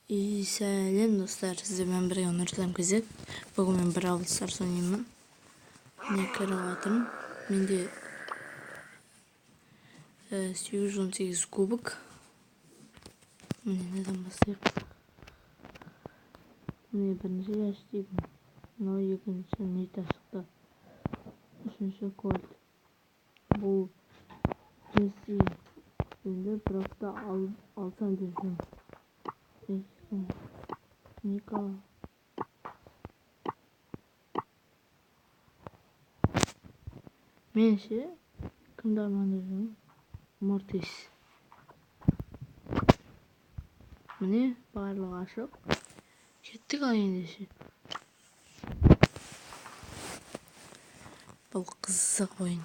Сәлем достар, сіздермен бірге Нұрислам Кезек. Бүгін мен бір авылсар ойнаймын. Міне кіре жатырмын. Менде 818 кубок. Міне неден бастайық. Міне бірінші ящик. Мынау екінші нита шықты. Үшінші кольт. Бұл Джесси. Енді бірақта алсам деп жүрмін. Ника. Мен ше кімді армандап жүрмін? Мортис. Міне барлығы ашық. Кеттік ал ендеше. Бұл қызық ойын.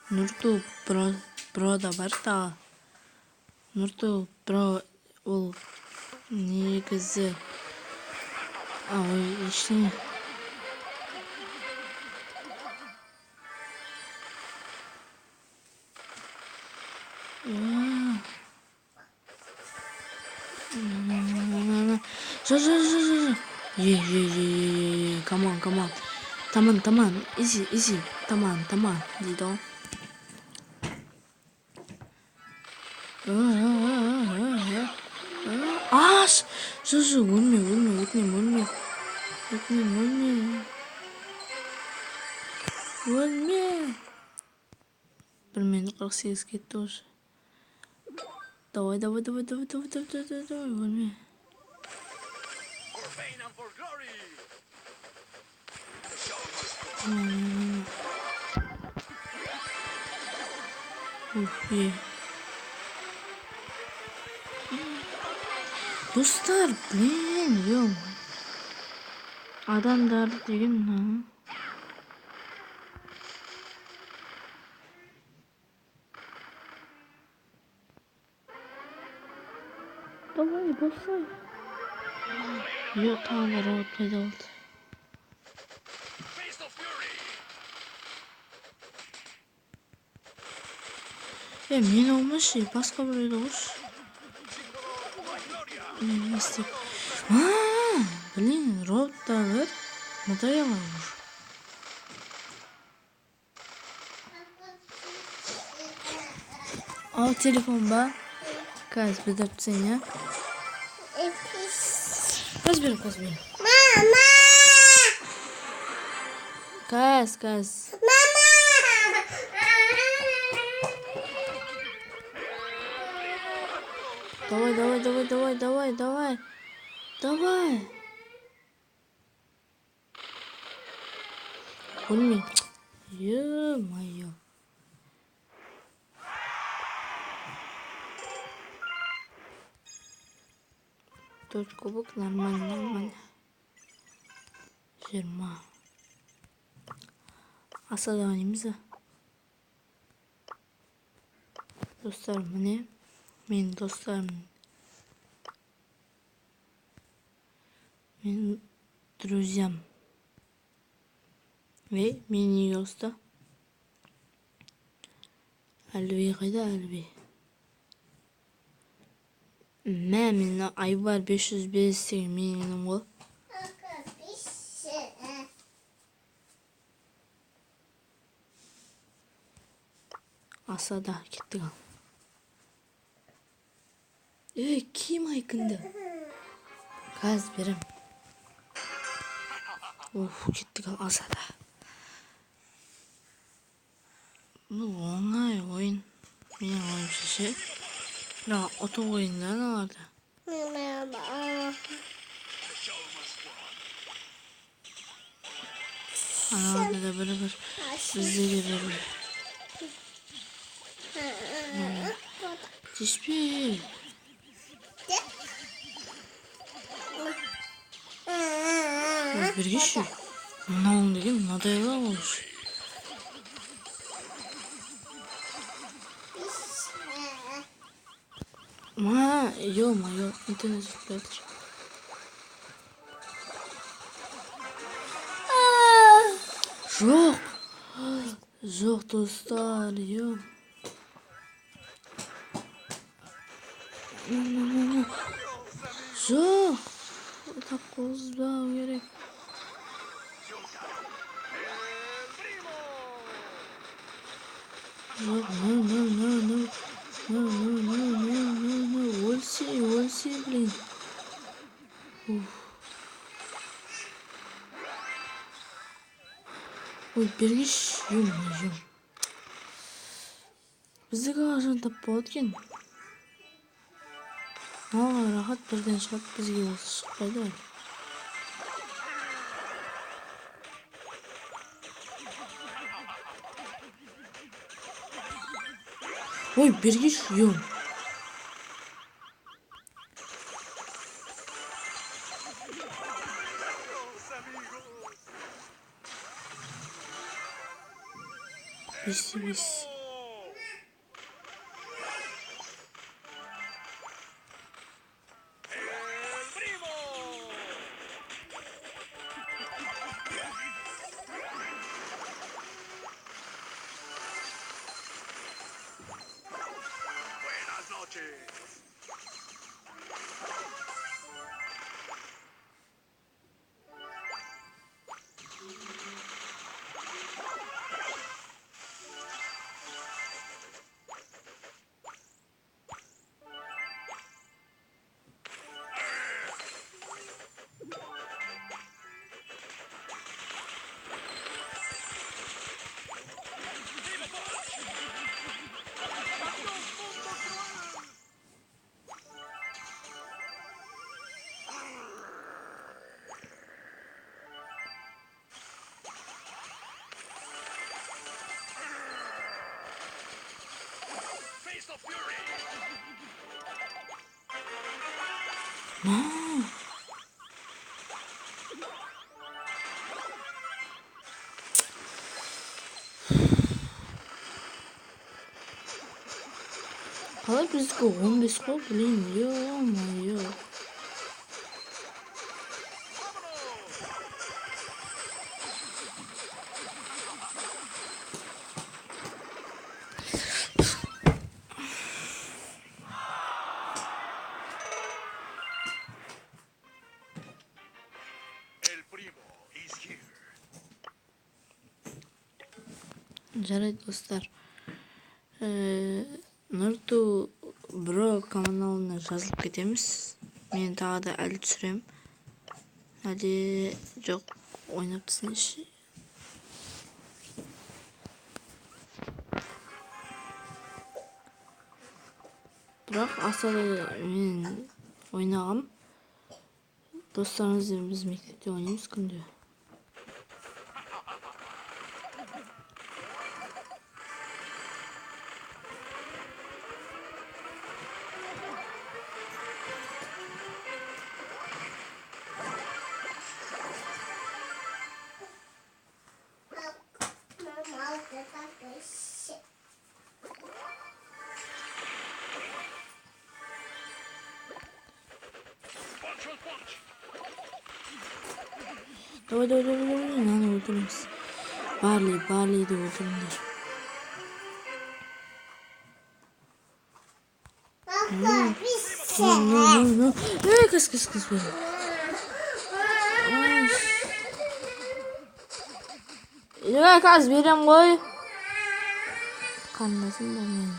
Нұрту бро да бар тағы. Нұрту бро ол негізі ештеңе. Come on. Таман. Easy. Таман. дейді ғой. Өлме. 1:48 кетті уже. Давай, өлме. Достар, блин, адамдар деген Давай, басай. Тағы да робот пайда болды. Мен olmaшы, басқа біреуді қойшы. Не істеп. Блин, роботтар надоело уже. Ал телефон ба? Қазір бідіріп сен, я? Қазберім. Мама! Каз. Мама! Давай. Өлме. Ё-моё. Төрт кубок, нормально. 20. Асада ойнаймыз. Достар, міне. Мен достарым. Мен друзьям. Мен неге осты? Әлбей қайда әлбей? Мен айбар 505 деген менің ғой. Асада кеттік ал. Ким айкынды? Қаз берем. Кеттік ал асада. Оңай ойын. Менің ойымша ше. Бірақ отын ойында аналарды. Аналарды да бір біздеге бір. Тиспей. Бергеші. Мынауың деген надайла олшы. Ё-моё, интернет жатыр. Жоқ. Жоқ достар, yok. Жоқ. Tap қозбау керек. Жоқ, no. Өлсе, блин. Ой, бергеш, ё-моё. Біздігі қашан тап болады екен? Рахат бірден шығады, бізге осы шықпайды. Ой, бергеш, ё. Бес. Қалай біздікі 15 қой, блин, ё-моё. Жарайды достар. Нұрту бро каналына жазылып кетеміз. Мен тағы да әлі түсірем. Әлі жоқ, ойнап түсінеші. Бірақ асады мен ойнағам. Достарыңызбен біз мектепте ойнаймыз күнде. Давай, наны өлтіреміз. Барлейді өлтіріңдер. Кыз бәрі. Каз берем ғой. Қандасың ба мен?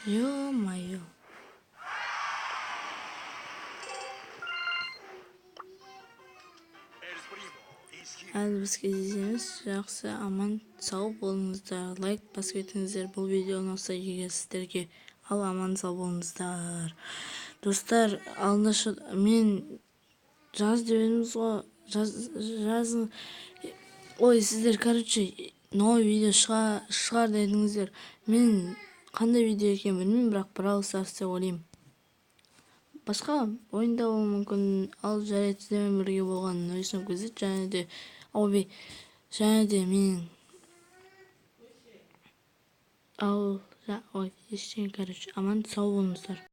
Ё-моё. Әлі біз кездесеміз. Жақсы, аман, сау болыңыздар. Лайк басып кетіңіздер. Бұл видео ұнаса егер сіздерге. Ал аман, сау болыңыздар. Достар, мен жаз деп едіңіз ғой. жазың. Ой, сіздер, короче, новый видео шығар дедіңіздер. Мен қандай видео екенін білмеймін, бірақ Brawl Stars деп ойлаймын. Басқа ойында болуы мүмкін, ал жарайды, сіздермен бірге болғанын өйсін көзет, және де мен ештеңе, короче, аман сау болыңыздар.